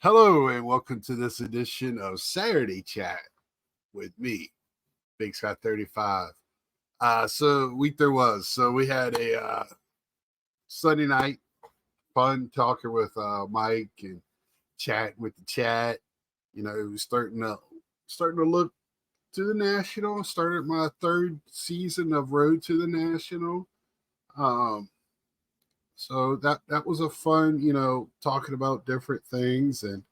Hello and welcome to this edition of Saturday Chat with me, Big Scott 35. So week there was. So we had a Sunday night fun talking with Mike and chatting with the chat. You know, it was starting to look to the national. Started my third season of Road to the National. Um, so that was a fun, talking about different things, and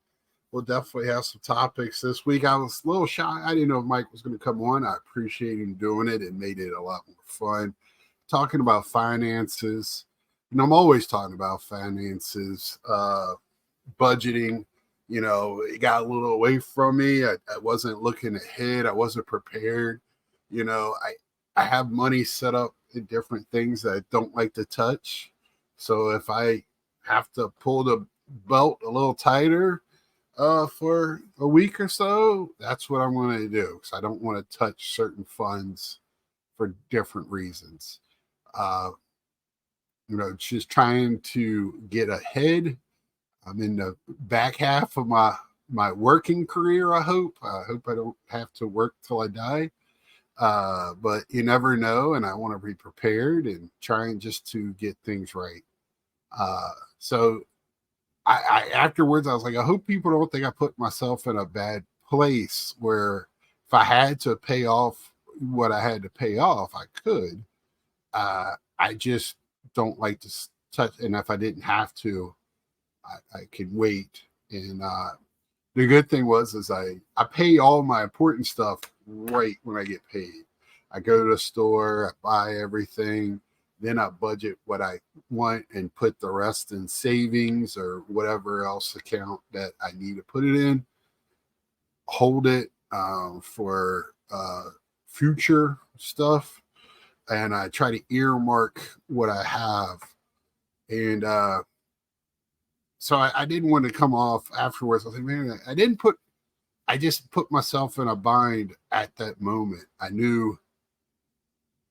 we'll definitely have some topics this week. I was a little shy. I didn't know if Mike was going to come on. I appreciate him doing it. It made it a lot more fun. Talking about finances. I'm always talking about finances, budgeting. It got a little away from me. I wasn't looking ahead. I wasn't prepared. I have money set up in different things that I don't like to touch. So if I have to pull the belt a little tighter for a week or so, that's what I'm going to do, because I don't want to touch certain funds for different reasons. Just trying to get ahead. I'm in the back half of my working career. I hope I don't have to work till I die. But you never know, and I want to be prepared and trying just to get things right. So I afterwards, I was like, I hope people don't think I put myself in a bad place where if I had to pay off what I had to pay off, I could. I just don't like to touch. And if I didn't have to, I could wait. And the good thing is I pay all my important stuff right when I get paid. I go to the store, I buy everything. Then I budget what I want and put the rest in savings or whatever else account that I need to put it in. Hold it for future stuff. And I try to earmark what I have. And so I didn't want to come off afterwards. I was like, man, I just put myself in a bind at that moment. I knew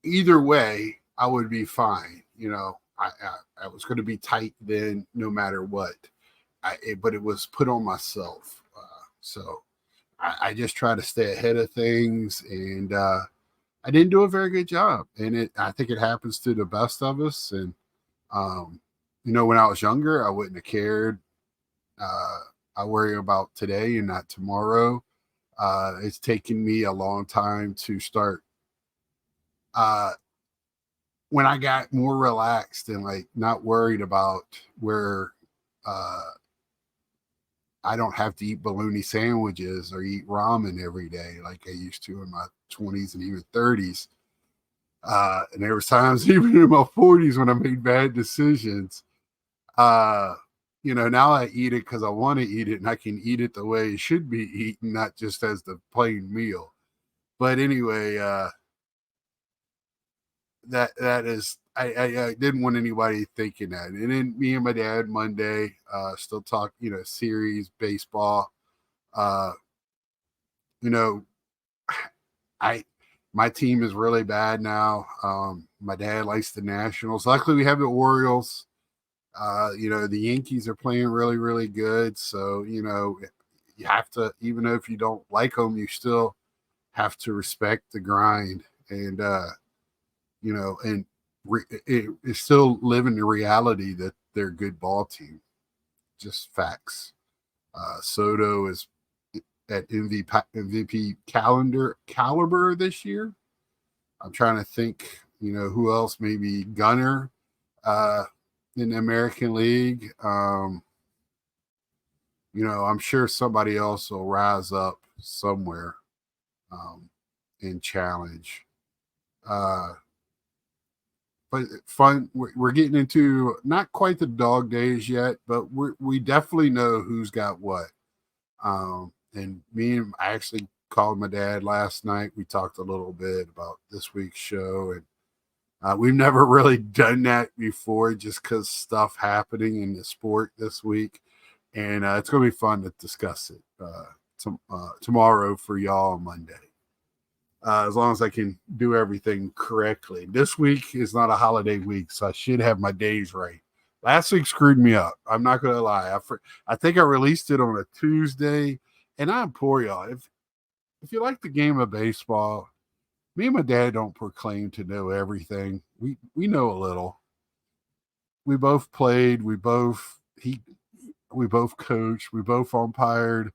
either way, I would be fine. I was going to be tight then, no matter what. But it was put on myself. So I just try to stay ahead of things, and I didn't do a very good job. And I think it happens to the best of us. And when I was younger, I wouldn't have cared. I worry about today and not tomorrow. It's taken me a long time to start. When I got more relaxed and like not worried about where I don't have to eat bologna sandwiches or eat ramen every day like I used to in my 20s and even 30s. And there was times even in my 40s when I made bad decisions. Now I eat it because I want to eat it, and I can eat it the way it should be eaten, not just as the plain meal. But anyway, that is, I didn't want anybody thinking that. And then me and my dad Monday still talk, series, baseball. My team is really bad now. My dad likes the Nationals. Luckily, we have the Orioles. The Yankees are playing really, really good. So, you have to, even though if you don't like them, you still have to respect the grind. And, it's still living the reality that they're a good ball team. Just facts. Soto is at MVP caliber this year. I'm trying to think, who else? Maybe Gunnar in the American League. I'm sure somebody else will rise up somewhere and challenge. But fun. We're getting into not quite the dog days yet, but we definitely know who's got what. And I actually called my dad last night. We talked a little bit about this week's show, and we've never really done that before, just because stuff happening in the sport this week, and it's going to be fun to discuss it tomorrow for y'all on Monday. As long as I can do everything correctly. This week is not a holiday week, so I should have my days right. Last week screwed me up. I'm not gonna lie. I think I released it on a Tuesday, and I implore y'all, if you like the game of baseball, me and my dad don't proclaim to know everything. We know a little. We both played. We both coached. We both umpired.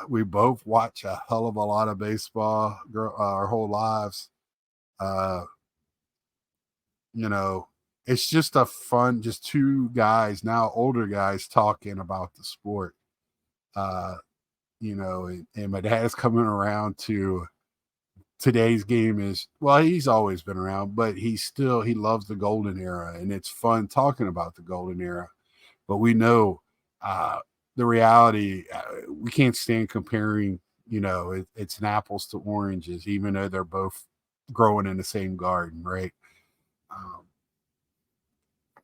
We both watch a hell of a lot of baseball our whole lives. Uh, you know, it's just a fun, just two guys, now older guys, talking about the sport. Uh, and my dad's coming around to today's game is, well, he's always been around, but he loves the golden era, and it's fun talking about the golden era. But we know uh, the reality. We can't stand comparing. It's an apples to oranges, even though they're both growing in the same garden, right? Um,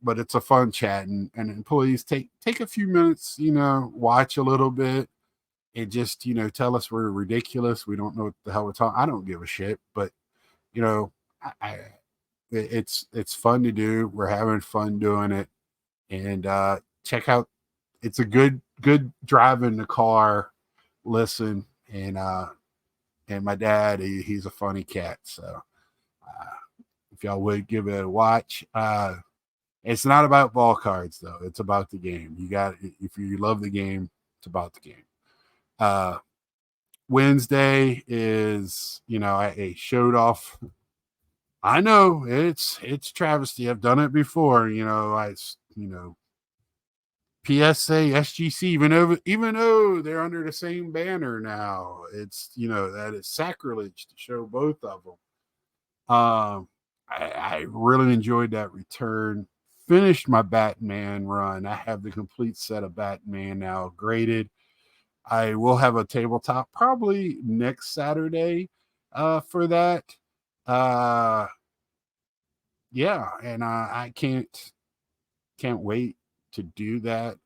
but it's a fun chat, and please take a few minutes, watch a little bit, and just tell us we're ridiculous. We don't know what the hell we're talking. I don't give a shit, but you know, it's fun to do. We're having fun doing it, and check out. It's a good drive in the car. Listen, and my dad, he's a funny cat. So if y'all would give it a watch. It's not about ball cards though. It's about the game. If you love the game, it's about the game. Wednesday is, I showed off. I know it's travesty. I've done it before. PSA, SGC, even though they're under the same banner now, it's that it's sacrilege to show both of them. I really enjoyed that return. Finished my Batman run. I have the complete set of Batman now graded. I will have a tabletop probably next Saturday for that. Yeah, and I can't wait to do that.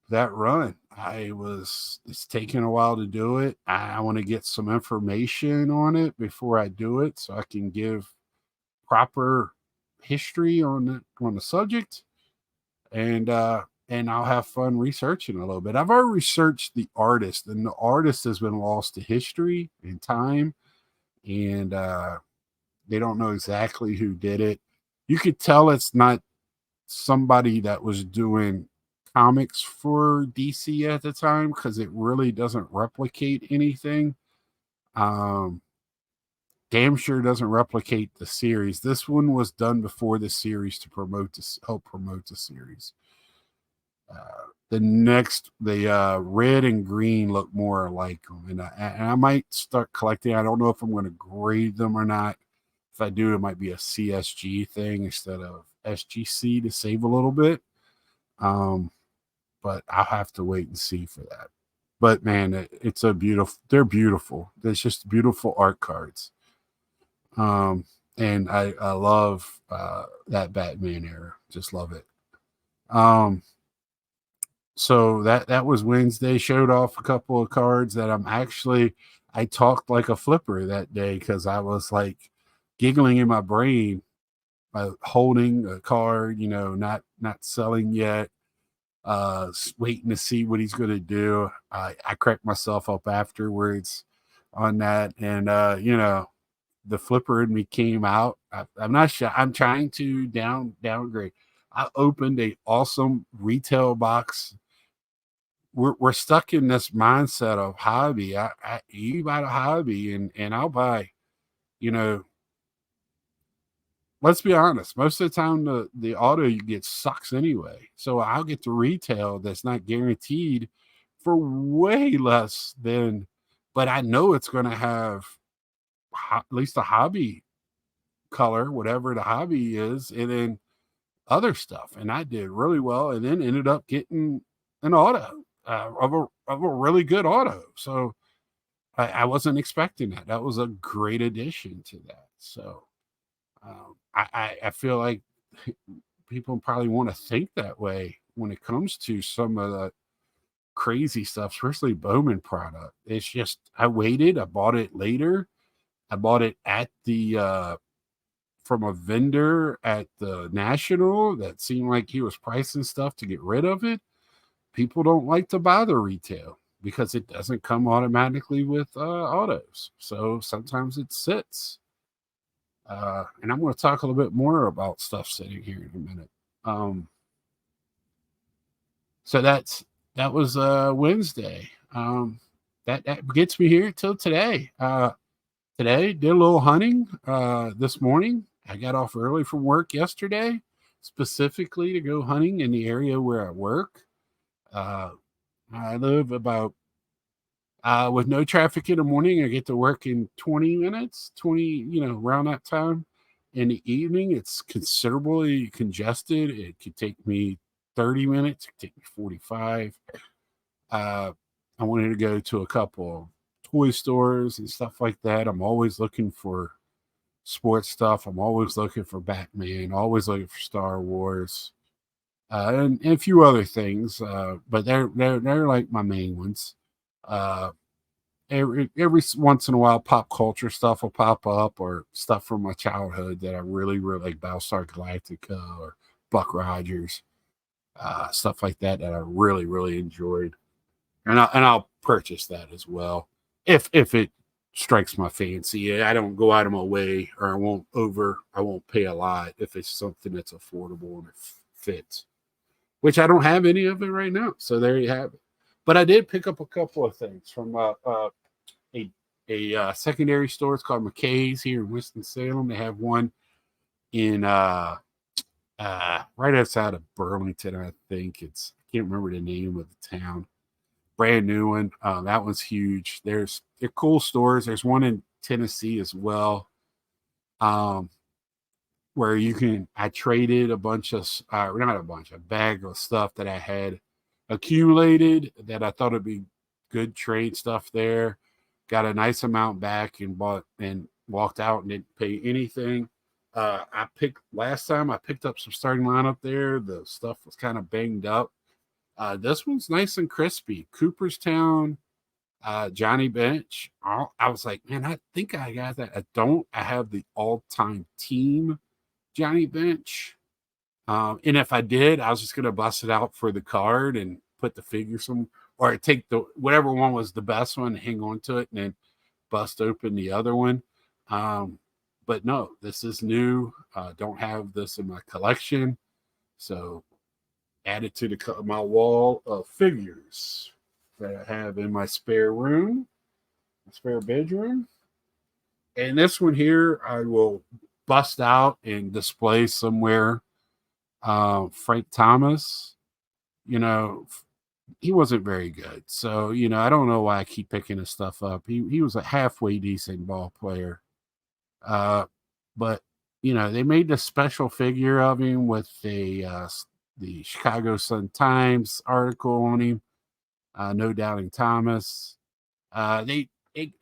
That run. It's taking a while to do it. I want to get some information on it before I do it so I can give proper history on the subject, and I'll have fun researching a little bit. I've already researched the artist, and the artist has been lost to history and time, and they don't know exactly who did it. You could tell it's not somebody that was doing comics for DC at the time because it really doesn't replicate anything. Damn sure doesn't replicate the series. This one was done before the series to help promote the series. The red and green look more alike them, and I might start collecting. I don't know if I'm going to grade them or not. If I do, it might be a CSG thing instead of SGC to save a little bit. But I'll have to wait and see for that. But man, it's a beautiful. They're beautiful. There's just beautiful art cards. And I love that Batman era. Just love it. So that was Wednesday. Showed off a couple of cards that I talked like a flipper that day because I was like giggling in my brain by holding a card, not selling yet, waiting to see what he's going to do. I cracked myself up afterwards on that, and the flipper in me came out. I'm not sure. I'm trying to downgrade. I opened a awesome retail box. We're stuck in this mindset of hobby. You buy a hobby, and I'll buy. You know, let's be honest. Most of the time, the auto you get sucks anyway. So I'll get the retail that's not guaranteed for way less than. But I know it's going to have at least a hobby color, whatever the hobby is, and then other stuff. And I did really well, and then ended up getting an auto of a really good auto. So I wasn't expecting that. That was a great addition to that. So I feel like people probably want to think that way when it comes to some of the crazy stuff, especially Bowman product. It's just I waited. I bought it later. I bought it at the from a vendor at the National that seemed like he was pricing stuff to get rid of it. People don't like to buy the retail because it doesn't come automatically with autos. So sometimes it sits. And I'm going to talk a little bit more about stuff sitting here in a minute. So that was Wednesday. That gets me here till today. Today did a little hunting this morning. I got off early from work yesterday, specifically to go hunting in the area where I work. I live about with no traffic in the morning. I get to work in 20 minutes, 20, around that time. In the evening, it's considerably congested. It could take me 30 minutes, it could take me 45. I wanted to go to a couple of toy stores and stuff like that. I'm always looking for sports stuff. I'm always looking for Batman, always looking for Star Wars, and a few other things. But they're like my main ones. Every once in a while, pop culture stuff will pop up, or stuff from my childhood that I really, really like, Battlestar Galactica or Buck Rogers, stuff like that I really, really enjoyed, and I'll purchase that as well if it strikes my fancy. I don't go out of my way, or I won't pay a lot if it's something that's affordable and it fits. Which I don't have any of it right now, so there you have it. But I did pick up a couple of things from a secondary store. It's called McKay's here in Winston-Salem. They have one in right outside of Burlington, I think. I can't remember the name of the town. Brand new one. That one's huge. They're cool stores. There's one in Tennessee as well. Where I traded a bag of stuff that I had accumulated that I thought would be good trade stuff there. Got a nice amount back and bought and walked out and didn't pay anything. Last time I picked up some starting lineup there. The stuff was kind of banged up. This one's nice and crispy. Cooperstown, Johnny Bench. I was like, man, I think I got that. I have the all-time team Johnny Bench. And if I did, I was just going to bust it out for the card and put the figure or take whatever one was the best one, hang on to it, and then bust open the other one. But no, this is new. Don't have this in my collection. So add it to my wall of figures that I have in my spare bedroom. And this one here, I will bust out and display somewhere. Frank Thomas, he wasn't very good. So, I don't know why I keep picking his stuff up. He was a halfway decent ball player. But, they made this special figure of him with the Chicago Sun-Times article on him. No Doubting Thomas. They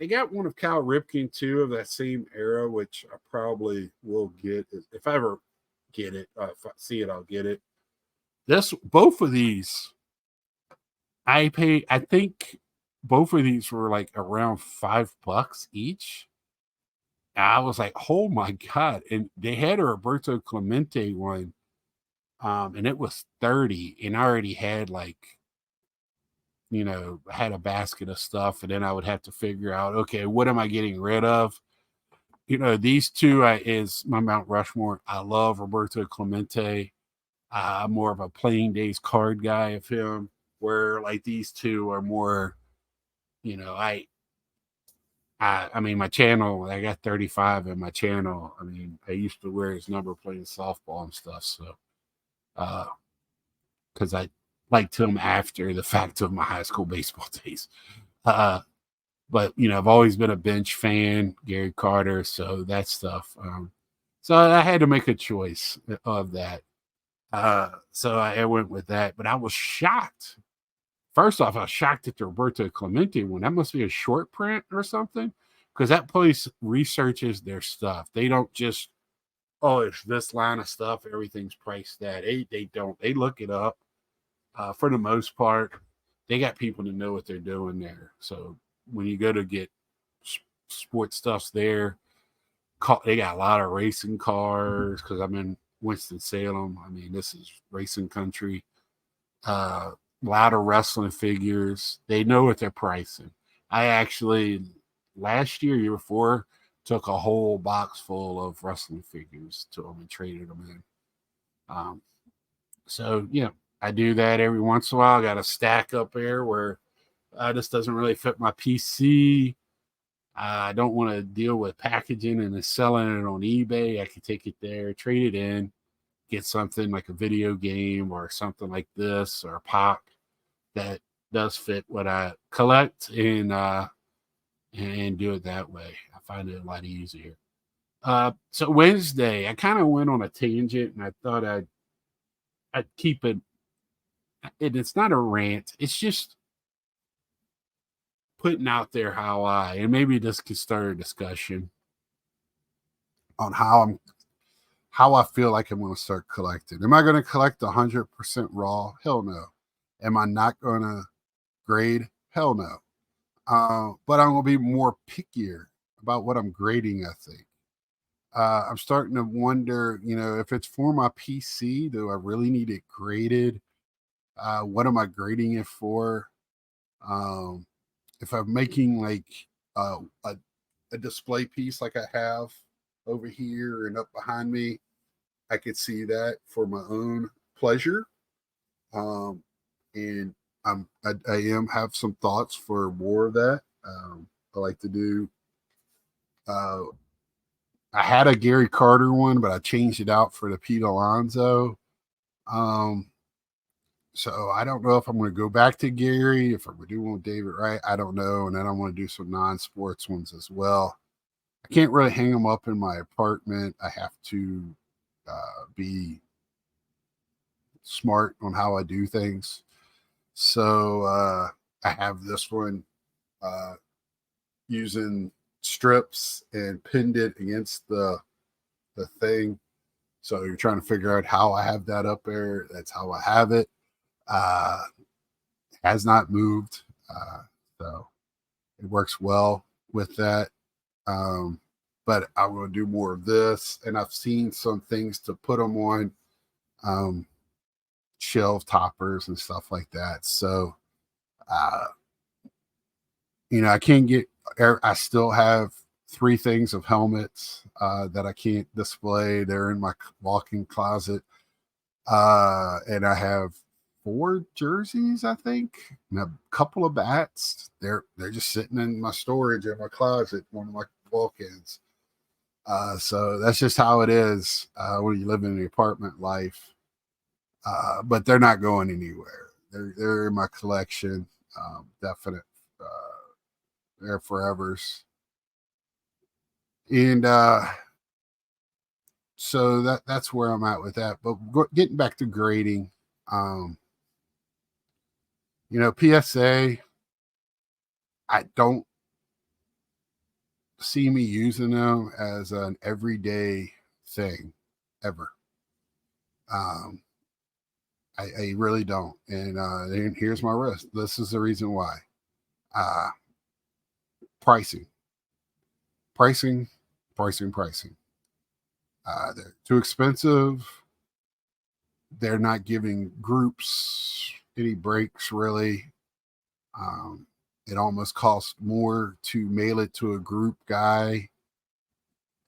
got one of Cal Ripken too, of that same era, which I probably will get if I ever get it. If I see it, I'll get it. Both of these, I think both of these were like around $5 each. I was like, oh my God. And they had a Roberto Clemente one. And it was 30, and I already had had a basket of stuff, and then I would have to figure out, okay, what am I getting rid of? These two is my Mount Rushmore. I love Roberto Clemente. I'm more of a Playing Days card guy of him, where like these two are more, I mean, my channel, I got 35 in my channel. I mean, I used to wear his number playing softball and stuff. So, because I liked him after the fact of my high school baseball days. But, I've always been a bench fan, Gary Carter. So that stuff. So I had to make a choice of that. So I went with that, but I was shocked. First off, I was shocked at the Roberto Clemente one. That must be a short print or something, because that place researches their stuff. They don't just, it's this line of stuff, everything's priced that. They don't. They look it up. For the most part, they got people to know what they're doing there. So when you go to get sports stuffs there, They got a lot of racing cars because I'm in Winston-Salem. I mean, this is racing country. A lot of wrestling figures. They know what they're pricing. I actually last year before, took a whole box full of wrestling figures to them and traded them in. So I do that every once in a while. I got a stack up there where this doesn't really fit my PC. I don't want to deal with packaging and then selling it on eBay. I can take it there, trade it in, get something like a video game or something like this or a pop that does fit what I collect and do it that way. I find it a lot easier. So Wednesday, I kind of went on a tangent and I thought I'd keep it. And it's not a rant. It's just putting out there and maybe this could start a discussion on how I feel like I'm going to start collecting. Am I going to collect 100% raw? Hell no. Am I not going to grade? Hell no. But I'm going to be more pickier about what I'm grading, I think. I'm starting to wonder, if it's for my PC, do I really need it graded? What am I grading it for? If I'm making like a display piece like I have over here and up behind me, I could see that for my own pleasure. And I have some thoughts for more of that. I like to do. I had a Gary Carter one, but I changed it out for the Pete Alonso. So I don't know if I'm going to go back to Gary, if I'm going to do one with David Wright. I don't know. And then I want to do some non-sports ones as well. I can't really hang them up in my apartment. I have to be smart on how I do things. So I have this one using strips and pinned it against the thing. So you're trying to figure out how I have that up there. That's how I have it. Has not moved. So it works well with that. But I'm going to do more of this. And I've seen some things to put them on shelf toppers and stuff like that. So, I can't I still have 3 things of helmets that I can't display. They're in my walk-in closet. And I have 4 jerseys, I think, and a couple of bats. They're just sitting in my storage in my closet, one of my walk-ins. So that's just how it is when you live in the apartment life. But they're not going anywhere. They're in my collection. Definite. They're forevers. And so that's where I'm at with that. But getting back to grading, PSA, I don't see me using them as an everyday thing ever. I really don't. And here's my risk. This is the reason why. Pricing. They're too expensive. They're not giving groups any breaks, really. It almost costs more to mail it to a group guy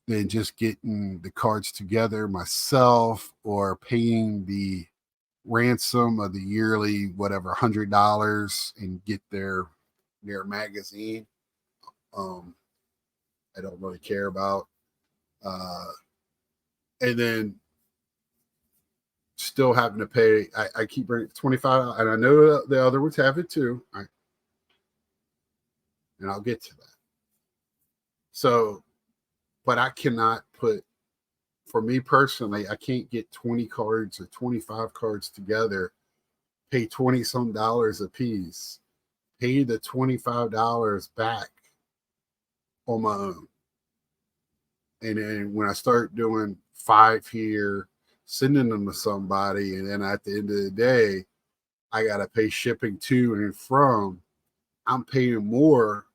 than just getting the cards together myself or paying the ransom of the yearly whatever $100 and get their magazine. I don't really care about. And then still having to pay. I keep bringing 25, and I know the other ones have it too. And I'll get to that. So, but I cannot put, for me personally, I can't get 20 cards or 25 cards together, pay 20 some dollars a piece, pay the $25 back on my own. And then when I start doing 5 here, sending them to somebody, and then at the end of the day, I got to pay shipping to and from, I'm paying more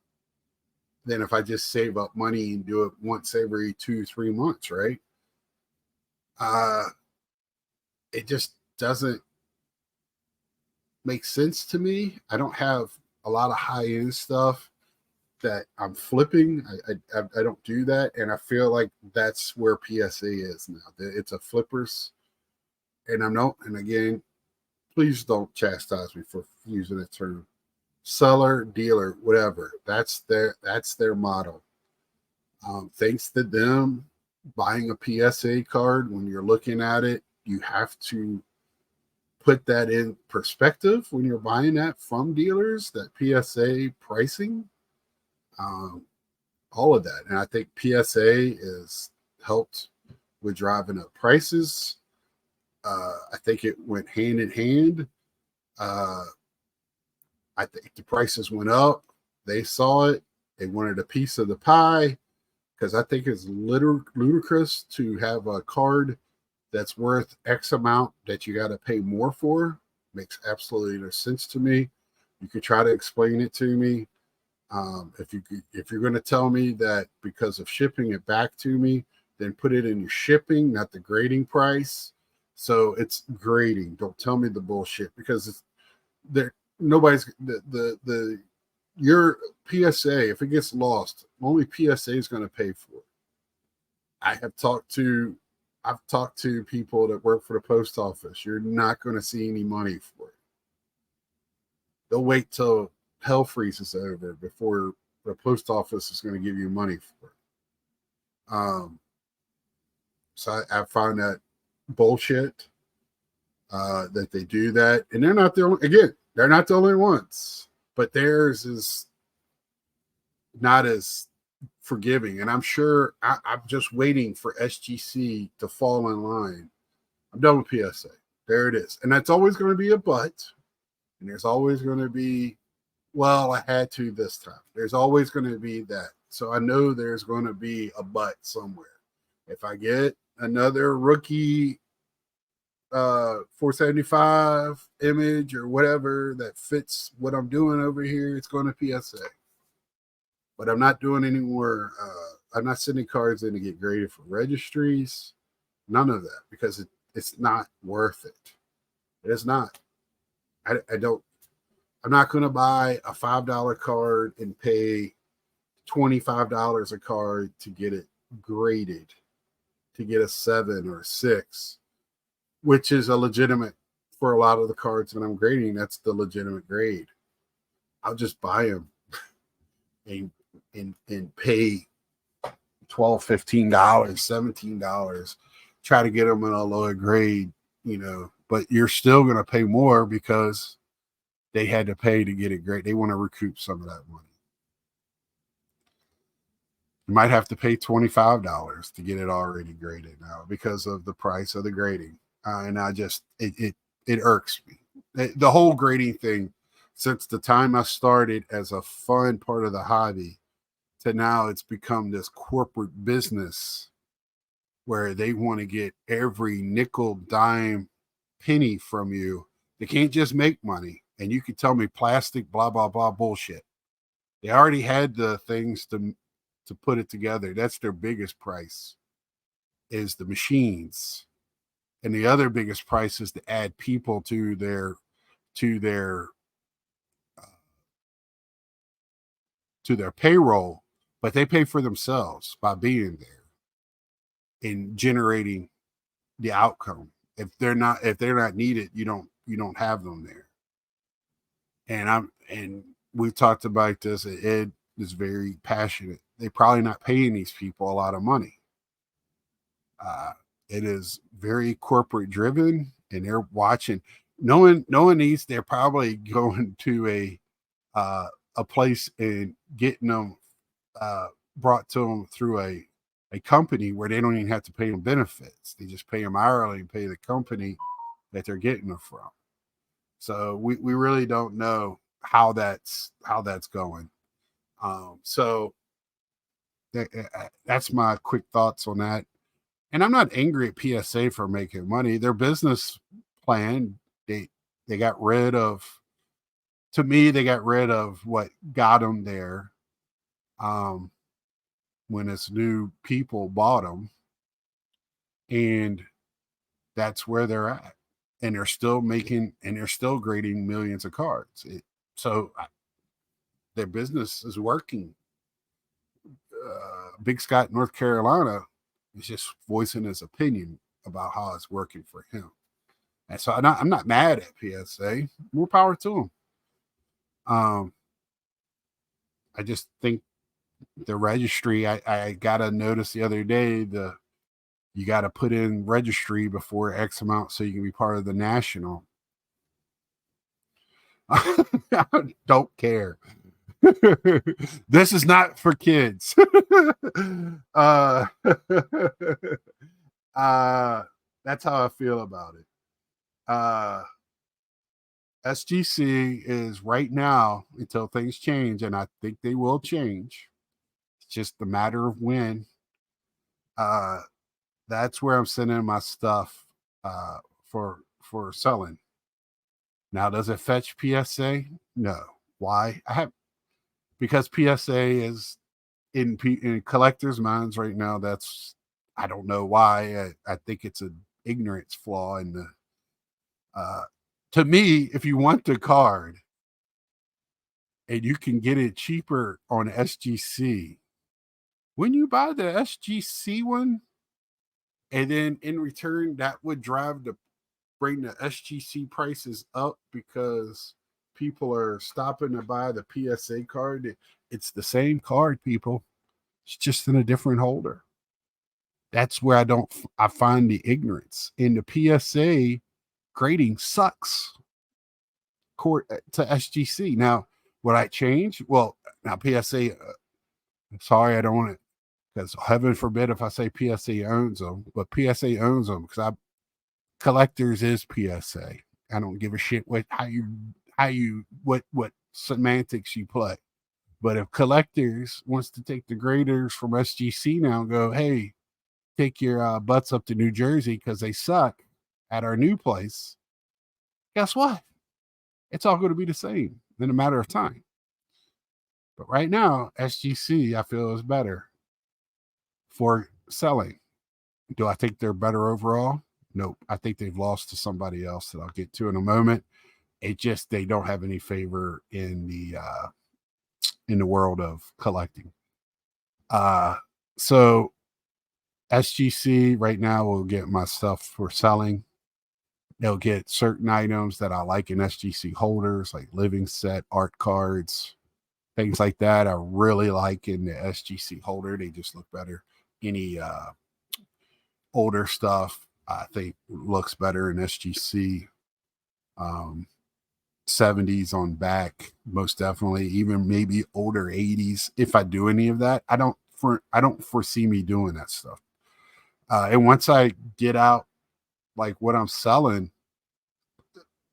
than if I just save up money and do it once every 2-3 months, right? Uh, it just doesn't make sense to me. I don't have a lot of high end stuff that I'm flipping. I don't do that, and I feel like that's where PSA is now. It's a flippers, and I'm not. And again, please don't chastise me for using that term. Seller, dealer, whatever. That's their motto. Thanks to them, buying a PSA card, when you're looking at it, you have to put that in perspective when you're buying that from dealers, that PSA pricing, um, all of that. And I think PSA is helped with driving up prices. I think it went hand in hand. I think the prices went up. They saw it. They wanted a piece of the pie, because I think it's ludicrous to have a card that's worth X amount that you got to pay more for. Makes absolutely no sense to me. You could try to explain it to me. If you're going to tell me that because of shipping it back to me, then put it in your shipping, not the grading price. So it's grading. Don't tell me the bullshit, because it's there. Nobody's the your PSA. If it gets lost, only PSA is going to pay for it. I've talked to people that work for the post office. You're not going to see any money for it. They'll wait till hell freezes over before the post office is going to give you money for it. So I find that bullshit that they do that, and they're not the only. Again, they're not the only ones, but theirs is not as forgiving. And I'm sure I'm just waiting for SGC to fall in line. I'm done with PSA. There it is. And that's always going to be a but. And there's always going to be, well, I had to this time. There's always going to be that. So I know there's going to be a but somewhere. If I get another rookie 475 image or whatever that fits what I'm doing over here, it's going to PSA. But I'm not doing any more. I'm not sending cards in to get graded for registries. None of that, because it's not worth it. It is not. I don't. I'm not going to buy a $5 card and pay $25 a card to get it graded, to get a 7 or a 6, which is a legitimate, for a lot of the cards that I'm grading, that's the legitimate grade. I'll just buy them and pay $12, $15, $17, try to get them in a lower grade, but you're still going to pay more because they had to pay to get it graded. They want to recoup some of that money. You might have to pay $25 to get it already graded now because of the price of the grading. And I just, it irks me. The whole grading thing, since the time I started as a fun part of the hobby to now, it's become this corporate business where they want to get every nickel, dime, penny from you. They can't just make money. And you can tell me plastic, blah, blah, blah, bullshit. They already had the things to put it together. That's their biggest price, is the machines. And the other biggest price is to add people to their payroll, but they pay for themselves by being there and generating the outcome. If they're not needed, you don't have them there. And we've talked about this. Ed is very passionate. They're probably not paying these people a lot of money. It is very corporate driven, and they're watching. Knowing these, they're probably going to a place and getting them brought to them through a company where they don't even have to pay them benefits. They just pay them hourly and pay the company that they're getting them from. So we really don't know how that's going. So that's my quick thoughts on that. And I'm not angry at PSA for making money. Their business plan, they got rid of. To me, they got rid of what got them there. when it's new people bought them, and that's where they're at, and they're still making and they're still grading millions of cards. So their business is working. Big Scott, North Carolina, is just voicing his opinion about how it's working for him. And so I'm not mad at PSA. More power to them. I just think the registry, I got a notice the other day, you got to put in registry before X amount so you can be part of the national. I don't care. This is not for kids. That's how I feel about it. SGC is right now, until things change, and I think they will change. It's just a matter of when. That's where I'm sending my stuff for selling. Now, does it fetch PSA? No. Why? Because PSA is in collectors' minds right now. That's, I don't know why. I think it's an ignorance flaw in the. To me, if you want the card and you can get it cheaper on SGC, when you buy the SGC one, and then in return, that would bring the SGC prices up because people are stopping to buy the PSA card. It's the same card, people. It's just in a different holder. That's where I find the ignorance. In the PSA grading sucks to SGC. Now, would I change? Well, now PSA, sorry, I don't want it, because heaven forbid if I say PSA owns them, but PSA owns them because collectors is PSA. I don't give a shit what semantics you play. But if collectors wants to take the graders from SGC now and go, hey, take your butts up to New Jersey because they suck at our new place, guess what? It's all going to be the same in a matter of time. But right now, SGC, I feel, is better for selling. Do I think they're better overall? Nope. I think they've lost to somebody else that I'll get to in a moment. It just, they don't have any favor in the world of collecting. So SGC right now will get my stuff for selling. They'll get certain items that I like in SGC holders, like living set, art cards, things like that. I really like in the SGC holder. They just look better. Any older stuff, I think, looks better in SGC. 70s on back, most definitely. Even maybe older 80s. If I do any of that, I don't foresee me doing that stuff. And once I get out like what I'm selling,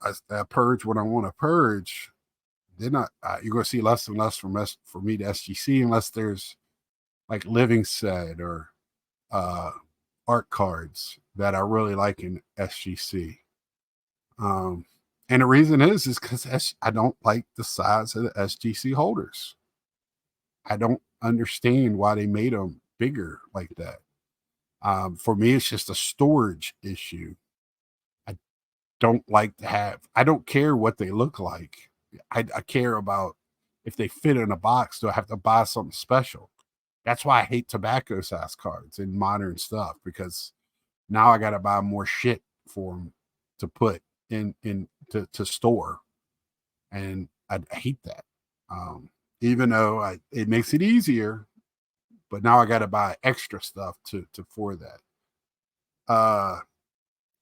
I purge what I want to purge, then you're going to see less and less for me to SGC, unless there's like living set or art cards that I really like in SGC. And the reason is because I don't like the size of the SGC holders. I don't understand why they made them bigger like that. For me, it's just a storage issue. I don't care what they look like. I care about if they fit in a box. Do I have to buy something special? That's why I hate tobacco size cards and modern stuff, because now I got to buy more shit for them to put to store. And I hate that. Even though it makes it easier, but now I got to buy extra stuff for that.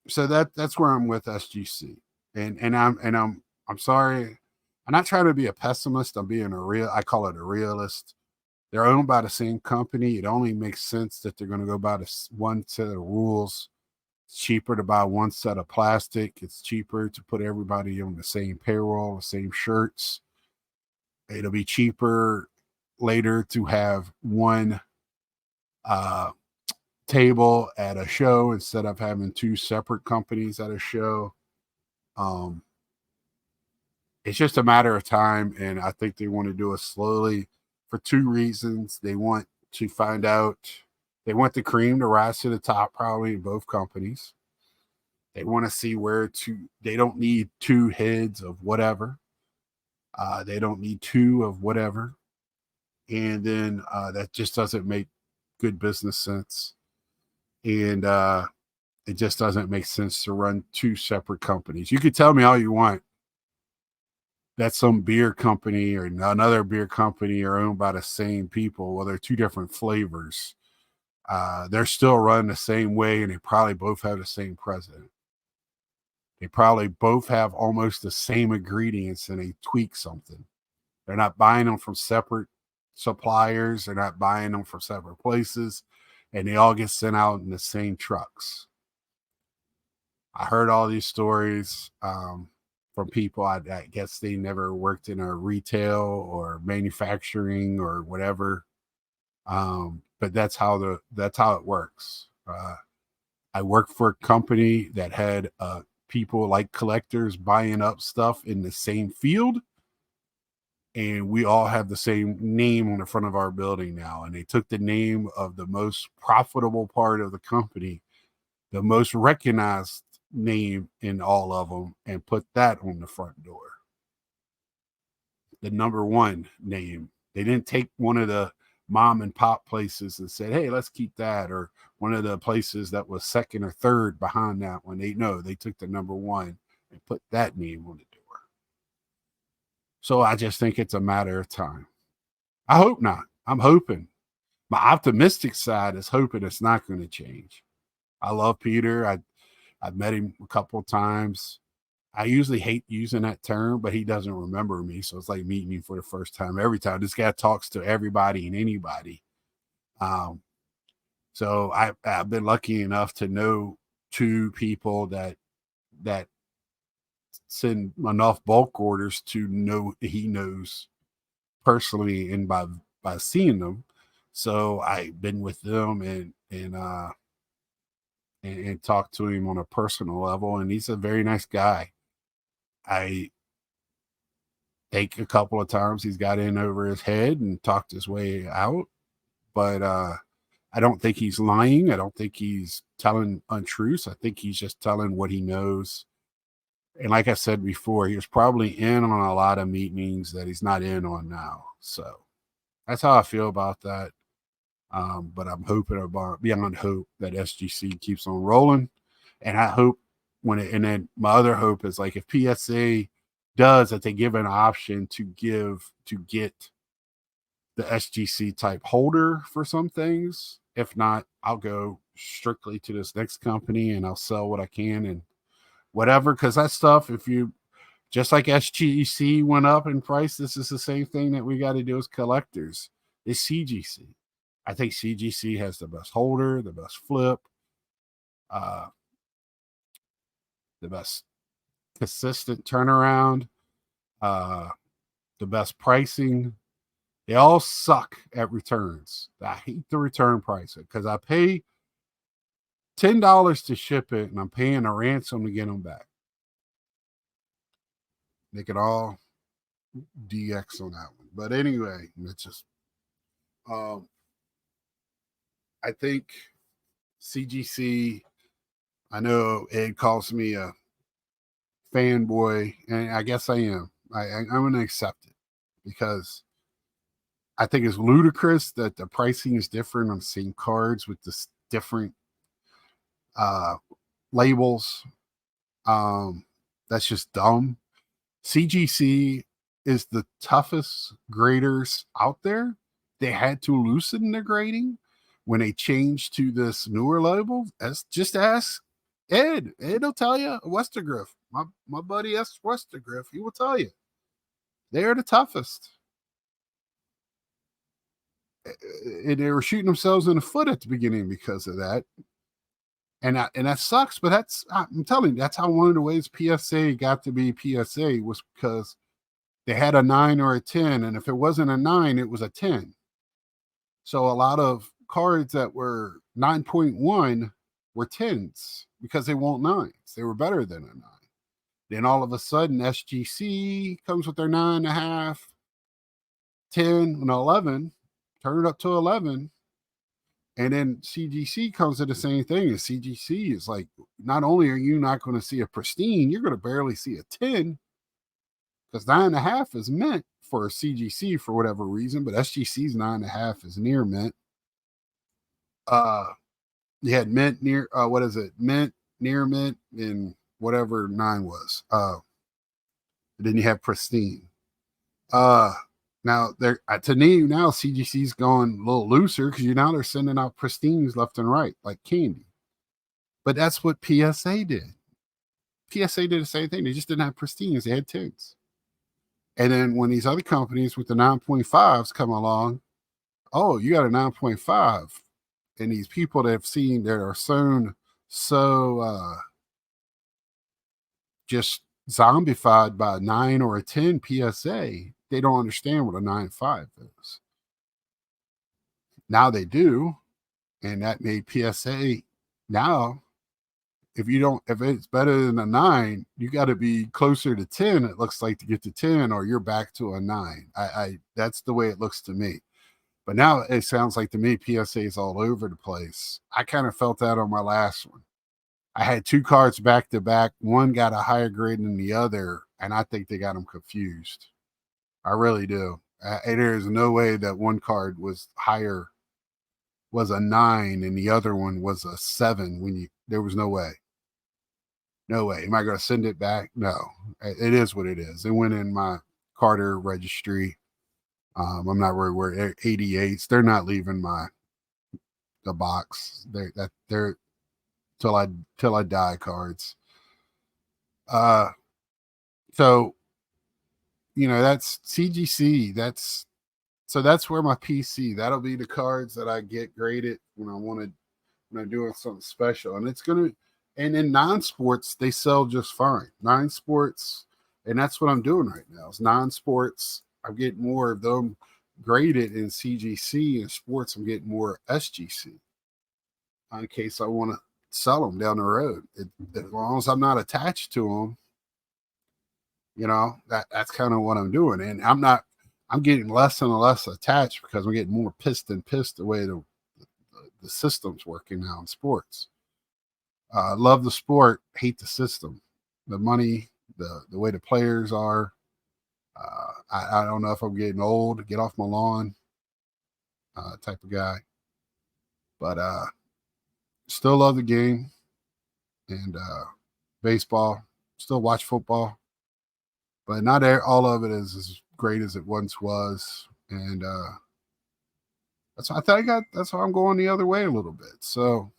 So that's where I'm with SGC, and I'm sorry, I'm not trying to be a pessimist. I'm being I call it a realist. They're owned by the same company. It only makes sense that they're going to go by one set of rules. It's cheaper to buy one set of plastic. It's cheaper to put everybody on the same payroll, the same shirts. It'll be cheaper later to have one table at a show instead of having two separate companies at a show. It's just a matter of time, and I think they want to do it slowly. for two reasons. They want to find out, they want the cream to rise to the top, probably in both companies. They want to see where to, they don't need two heads of whatever. They don't need two of whatever. And then that just doesn't make good business sense. And it just doesn't make sense to run two separate companies. You could tell me all you want that some beer company or another beer company are owned by the same people. Well, they're two different flavors. They're still run the same way, and they probably both have the same president. They probably both have almost the same ingredients, and they tweak something. They're not buying them from separate suppliers. They're not buying them from separate places, and they all get sent out in the same trucks. I heard all these stories from people. I guess they never worked in a retail or manufacturing or whatever. But that's how it works. I worked for a company that had people like collectors buying up stuff in the same field, and we all have the same name on the front of our building now. And they took the name of the most profitable part of the company, the most recognized name in all of them, and put that on the front door. The number one name. They didn't take one of the mom and pop places and said, hey, let's keep that, or one of the places that was second or third behind that one. They took the number one and put that name on the door. So I just think it's a matter of time. I hope not. I'm hoping. My optimistic side is hoping it's not going to change. I love Peter. I've met him a couple of times. I usually hate using that term, but he doesn't remember me. So it's like meeting me for the first time every time. This guy talks to everybody and anybody. So I've been lucky enough to know two people that send enough bulk orders to know he knows personally and by seeing them. So I've been with them and talked to him on a personal level, and he's a very nice guy. I think a couple of times he's got in over his head and talked his way out, but I don't think he's lying. I don't think he's telling untruths. I think he's just telling what he knows. And like I said before, he was probably in on a lot of meetings that he's not in on now. So that's how I feel about that. But I'm hoping beyond hope that SGC keeps on rolling. And I hope and then my other hope is like if PSA does that, they give an option to get the SGC type holder for some things. If not, I'll go strictly to this next company and I'll sell what I can and whatever. Cause that stuff, if you just like SGC went up in price, this is the same thing that we got to do as collectors. Is CGC. I think CGC has the best holder, the best flip, the best consistent turnaround, the best pricing. They all suck at returns. I hate the return price because I pay $10 to ship it and I'm paying a ransom to get them back. They could all DX on that one. But anyway, it's just I think CGC, I know Ed calls me a fanboy, and I guess I am. I'm going to accept it because I think it's ludicrous that the pricing is different on the same cards with this different labels. That's just dumb. CGC is the toughest graders out there. They had to loosen the grading when they changed to this newer label. Just ask Ed. Ed will tell you. Westergriff, my buddy S. Westergriff, he will tell you. They're the toughest. And they were shooting themselves in the foot at the beginning because of that. And that sucks, but I'm telling you, that's how one of the ways PSA got to be PSA was because they had a 9 or a 10, and if it wasn't a 9, it was a 10. So a lot of cards that were 9.1 were 10s because they weren't 9s. They were better than a 9. Then all of a sudden, SGC comes with their 9.5. 10 and 11, turn it up to 11. And then CGC comes to the same thing. And CGC is like, not only are you not going to see a pristine, you're going to barely see a 10, because 9.5 is mint for a CGC for whatever reason, but SGC's 9.5 is near mint. You had mint near, what is it? Mint, near mint, and whatever 9 was. Then you have pristine. Now they're to me now CGC's going a little looser because now they're sending out pristines left and right like candy. But that's what PSA did. PSA did the same thing. They just didn't have pristines. They had 10s. And then when these other companies with the 9.5s come along, oh, you got a 9.5. And these people that have seen that are so just zombified by a 9 or a 10 PSA, they don't understand what a 9.5 is. Now they do, and that made PSA now. If it's better than a 9, you got to be closer to 10. It looks like to get to 10, or you're back to a 9. That's the way it looks to me. But now it sounds like to me PSA is all over the place. I kind of felt that on my last one. I had 2 cards back to back. One got a higher grade than the other, and I think they got them confused. I really do. There's no way that one card was higher, was a 9, and the other one was a 7. There was no way. No way. Am I going to send it back? No. It is what it is. It went in my Carter registry. I'm not worried where 88s. They're not leaving the box. They're till I die cards. So that's CGC. That's where my PC. That'll be the cards that I get graded when I'm doing something special, and it's gonna. And in non-sports, they sell just fine. Non-sports, and that's what I'm doing right now. It's non-sports. I'm getting more of them graded in CGC, and sports I'm getting more SGC in case I want to sell them down the road. As long as I'm not attached to them, that's kind of what I'm doing. And I'm getting less and less attached because I'm getting more pissed the way the system's working now in sports. Love the sport, hate the system, the money, the way the players are. I don't know if I'm getting old, get off my lawn type of guy. But still love the game and baseball. Still watch football. But not all of it is as great as it once was. And that's why I'm going the other way a little bit. So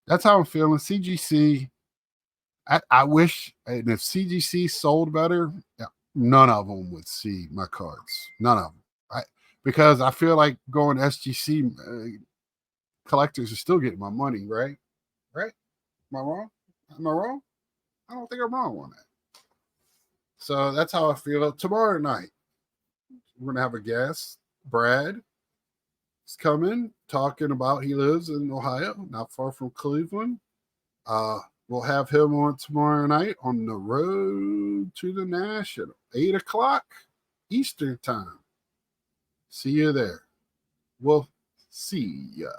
that's how I'm feeling. CGC, I wish, and if CGC sold better, none of them would see my cards. None of them. Because I feel like going SGC collectors are still getting my money, right? Right? Am I wrong? Am I wrong? I don't think I'm wrong on that. So that's how I feel. Tomorrow night, we're going to have a guest. Brad is coming, talking about he lives in Ohio, not far from Cleveland. We'll have him on tomorrow night on the road to the National, 8 o'clock Eastern time. See you there. We'll see ya.